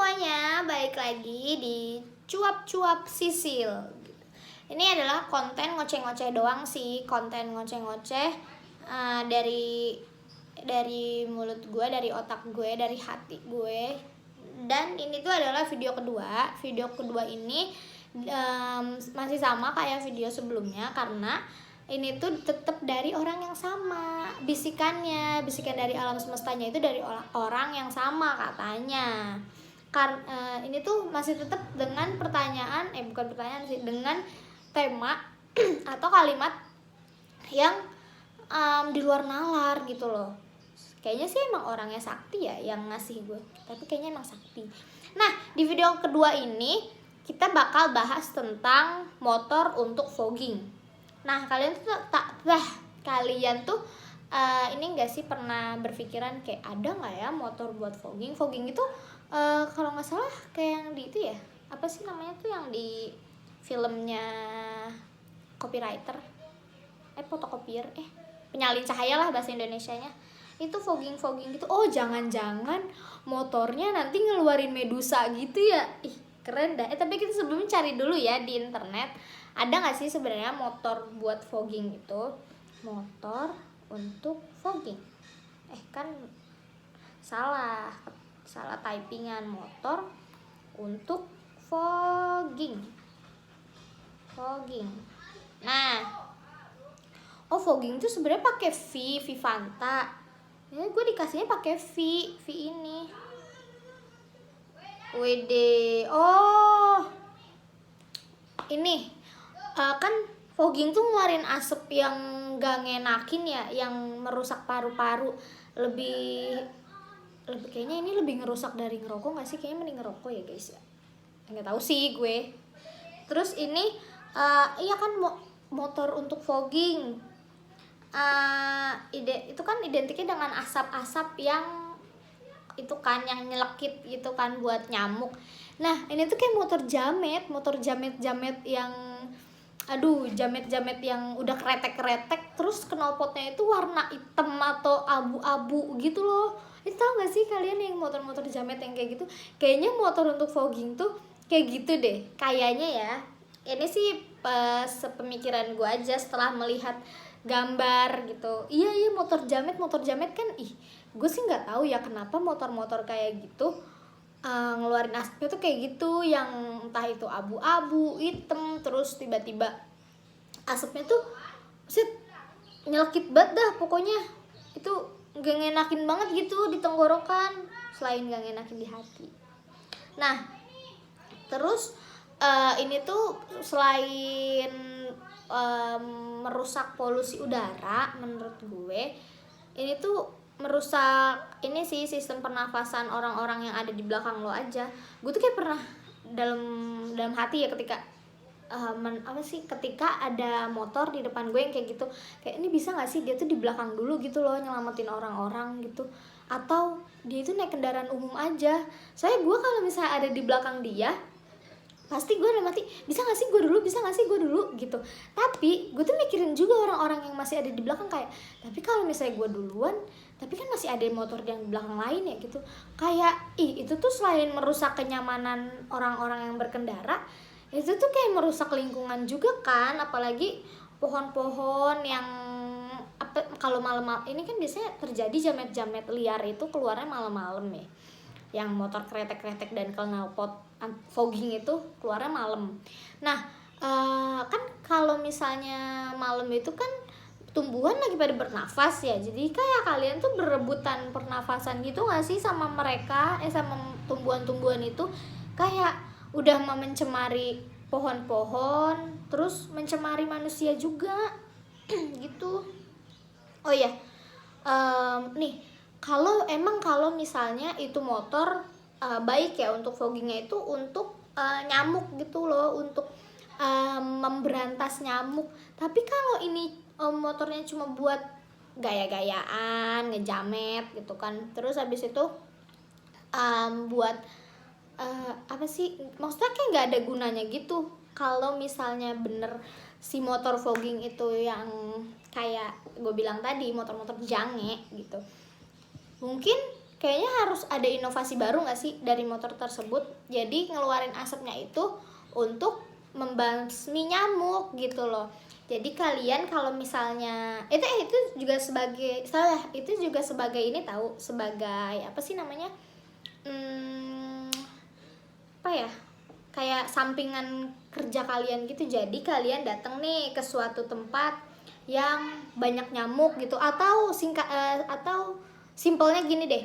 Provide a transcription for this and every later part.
semuanya, balik lagi di Cuap-Cuap Sisil. Ini adalah konten ngoceh-ngoceh doang sih, konten ngoceh-ngoceh dari mulut gue, dari otak gue, dari hati gue. Dan ini tuh adalah video kedua. Video kedua ini masih sama kayak video sebelumnya karena ini tuh tetap dari orang yang sama, bisikan dari alam semestanya itu dari orang yang sama katanya. Ini tuh masih tetap dengan pertanyaan, bukan pertanyaan sih, dengan tema atau kalimat yang di luar nalar gitu loh. Kayaknya sih emang orangnya sakti ya yang ngasih gue, tapi kayaknya emang sakti. Nah, di video kedua ini kita bakal bahas tentang motor untuk fogging. Nah, kalian tuh ini enggak sih pernah berpikiran kayak ada nggak ya motor buat fogging? Fogging itu kalau nggak salah kayak yang di itu ya, apa sih namanya tuh yang di filmnya copywriter, fotokopier, penyalin cahaya lah bahasa Indonesianya. Itu fogging gitu. Oh, jangan-jangan motornya nanti ngeluarin Medusa gitu ya. Ih, keren dah. Tapi kita sebelumnya cari dulu ya di internet. Ada nggak sih sebenarnya motor buat fogging itu? Motor untuk fogging. Kan salah typingan. Motor untuk fogging. Nah, fogging itu sebenarnya pakai Vivanta. Ya, gue dikasihnya pakai V ini. WD. Oh, ini kan fogging tuh ngeluarin asap yang gak ngenakin ya, yang merusak paru-paru. Lebih kayaknya ini lebih ngerusak dari ngerokok gak sih? Kayaknya mending ngerokok ya guys ya. Nggak tahu sih gue. Terus ini iya kan motor untuk fogging. Itu kan identiknya dengan asap-asap yang itu kan yang nyelekit gitu kan buat nyamuk. Nah, ini tuh kayak motor jamet yang jamet yang udah kretek terus knalpotnya itu warna hitam atau abu-abu gitu loh. Itu tau gak sih kalian yang motor-motor jamet yang kayak gitu? Kayaknya motor untuk fogging tuh kayak gitu deh kayaknya ya. Ini sih sepemikiran gue aja setelah melihat gambar gitu. Iya motor jamet kan, gue sih nggak tahu ya kenapa motor-motor kayak gitu ngeluarin asapnya tuh kayak gitu, yang entah itu abu-abu, hitam, terus tiba-tiba asapnya tuh nyelekit banget dah pokoknya. Itu gak ngenakin banget gitu di tenggorokan, selain gak ngenakin di hati. Nah, terus ini tuh selain merusak polusi udara, menurut gue ini tuh merusak ini sih sistem pernafasan orang-orang yang ada di belakang lo aja. Gue tuh kayak pernah dalam hati ya ketika ketika ada motor di depan gue yang kayak gitu, kayak ini bisa nggak sih dia tuh di belakang dulu gitu loh, nyelamatin orang-orang gitu, atau dia itu naik kendaraan umum aja. Soalnya gue kalau misalnya ada di belakang dia pasti gue udah mati, bisa gak sih gue dulu gitu. Tapi gue tuh mikirin juga orang-orang yang masih ada di belakang, kayak tapi kalau misalnya gue duluan tapi kan masih ada motor yang di belakang lain ya gitu. Kayak itu tuh selain merusak kenyamanan orang-orang yang berkendara, itu tuh kayak merusak lingkungan juga kan. Apalagi pohon-pohon yang kalau malam ini kan biasanya terjadi jamet-jamet liar itu keluarnya malam-malam ya, yang motor kretek-kretek dan knalpot fogging itu keluarnya malam. Nah, kan kalau misalnya malam itu kan tumbuhan lagi pada bernafas ya, jadi kayak kalian tuh berebutan pernafasan gitu gak sih sama mereka, sama tumbuhan-tumbuhan itu, kayak udah mau mencemari pohon-pohon, terus mencemari manusia juga gitu. Oh iya, nih kalau misalnya itu motor baik ya untuk foggingnya itu untuk nyamuk gitu loh, untuk memberantas nyamuk. Tapi kalau ini motornya cuma buat gaya-gayaan, ngejamet gitu kan, terus habis itu buat apa sih, maksudnya kayak nggak ada gunanya gitu. Kalau misalnya bener si motor fogging itu yang kayak gue bilang tadi, motor-motor jange gitu, mungkin kayaknya harus ada inovasi baru nggak sih dari motor tersebut. Jadi ngeluarin asapnya itu untuk membasmi nyamuk gitu loh. Jadi kalian kalau misalnya itu juga sebagai itu juga sebagai ini tahu, sebagai apa sih namanya, apa ya, kayak sampingan kerja kalian gitu. Jadi kalian datang nih ke suatu tempat yang banyak nyamuk gitu, atau atau simpelnya gini deh,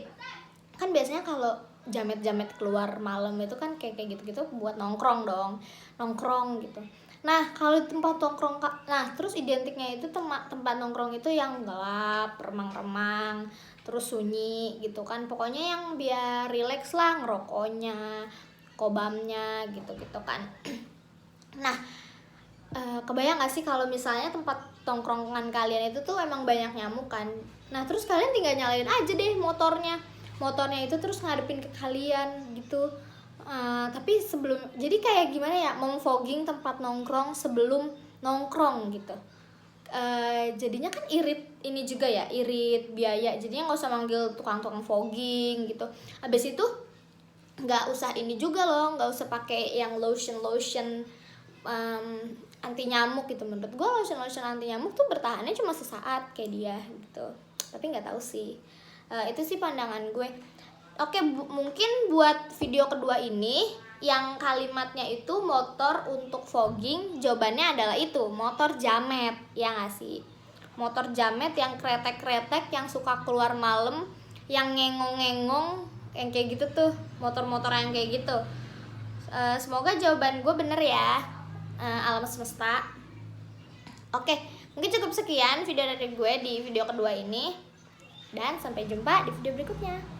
kan biasanya kalau jamet-jamet keluar malam itu kan kayak gitu-gitu buat nongkrong dong, nongkrong gitu. Nah kalau tempat nongkrong, nah terus identiknya itu tempat nongkrong itu yang gelap, remang-remang, terus sunyi gitu kan, pokoknya yang biar relax lah, ngerokoknya, kobamnya gitu-gitu kan. Nah kebayang gak sih kalau misalnya tempat tongkrongan kalian itu tuh emang banyak nyamuk kan. Nah terus kalian tinggal nyalain aja deh motornya itu terus ngadepin ke kalian gitu. Tapi sebelum, jadi kayak gimana ya, memfogging tempat nongkrong sebelum nongkrong gitu. Jadinya kan irit ini juga ya, irit biaya, jadinya nggak usah manggil tukang-tukang fogging gitu. Habis itu nggak usah ini juga loh, nggak usah pakai yang lotion anti nyamuk gitu. Menurut gue lotion anti nyamuk tuh bertahannya cuma sesaat kayak dia gitu, tapi nggak tahu sih. Itu sih pandangan gue. Oke, mungkin buat video kedua ini yang kalimatnya itu motor untuk fogging, jawabannya adalah itu motor jamet, ya nggak sih? Motor jamet yang kretek-kretek, yang suka keluar malam, yang ngengong-ngengong, yang kayak gitu tuh, motor-motor yang kayak gitu. Semoga jawaban gue bener ya, alam semesta. Oke, mungkin cukup sekian video dari gue di video kedua ini, dan sampai jumpa di video berikutnya.